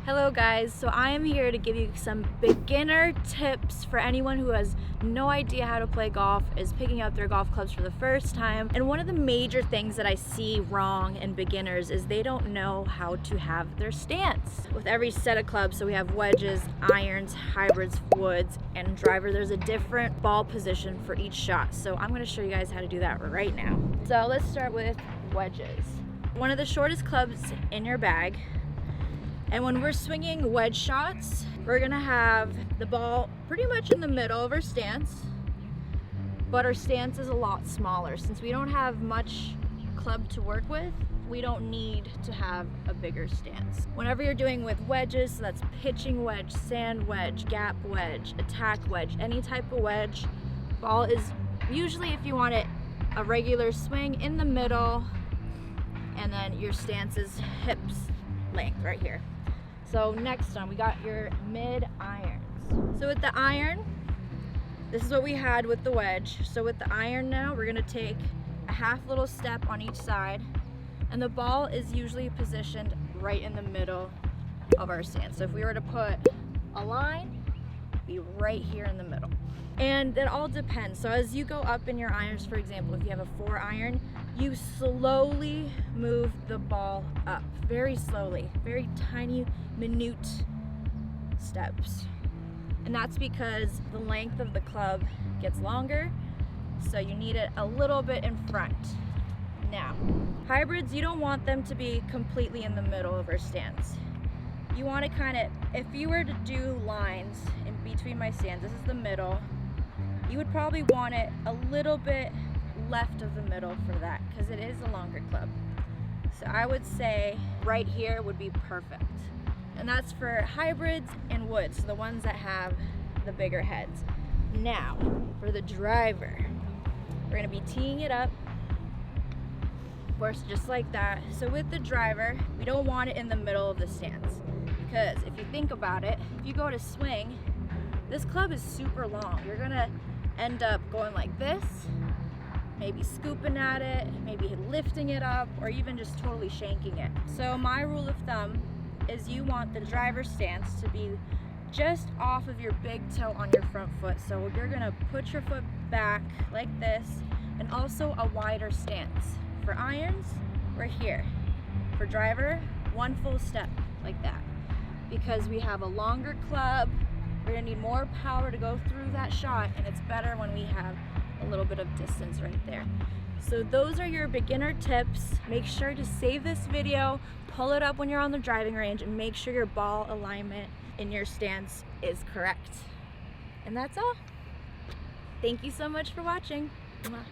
Hello guys, so I am here to give you some beginner tips for anyone who has no idea how to play golf, is picking up their golf clubs for the first time. And one of the major things that I see wrong in beginners is they don't know how to have their stance. With every set of clubs, so we have wedges, irons, hybrids, woods, and driver, there's a different ball position for each shot. So I'm going to show you guys how to do that right now. So let's start with wedges. One of the shortest clubs in your bag. And when we're swinging wedge shots, we're gonna have the ball pretty much in the middle of our stance, but our stance is a lot smaller. Since we don't have much club to work with, we don't need to have a bigger stance. Whenever you're doing with wedges, so that's pitching wedge, sand wedge, gap wedge, attack wedge, any type of wedge, ball is usually, if you want it, a regular swing in the middle, and then your stance is hips length right here. So next one, we got your mid irons. So with the iron, this is what we had with the wedge. So with the iron now, we're gonna take a half little step on each side, and the ball is usually positioned right in the middle of our stance. So if we were to put a line, be right here in the middle. And it all depends. So as you go up in your irons, for example, if you have a 4-iron, you slowly move the ball up, very slowly, very tiny, minute steps. And that's because the length of the club gets longer, so you need it a little bit in front. Now, hybrids, you don't want them to be completely in the middle of our stance. You want to kind of, if you were to do lines in between my stands, this is the middle, you would probably want it a little bit left of the middle for that, because it is a longer club. So I would say right here would be perfect. And that's for hybrids and woods, so the ones that have the bigger heads. Now, for the driver, we're gonna be teeing it up, of course, just like that. So with the driver, we don't want it in the middle of the stance, because if you think about it, if you go to swing, this club is super long. You're gonna end up going like this, maybe scooping at it, maybe lifting it up, or even just totally shanking it. So my rule of thumb is you want the driver stance to be just off of your big toe on your front foot. So you're gonna put your foot back like this, and also a wider stance. For irons, we're here. For driver, one full step like that. Because we have a longer club, we're gonna need more power to go through that shot, and it's better when we have a little bit of distance right there. So those are your beginner tips. Make sure to save this video, pull it up when you're on the driving range, and make sure your ball alignment in your stance is correct. And that's all. Thank you so much for watching. Mwah.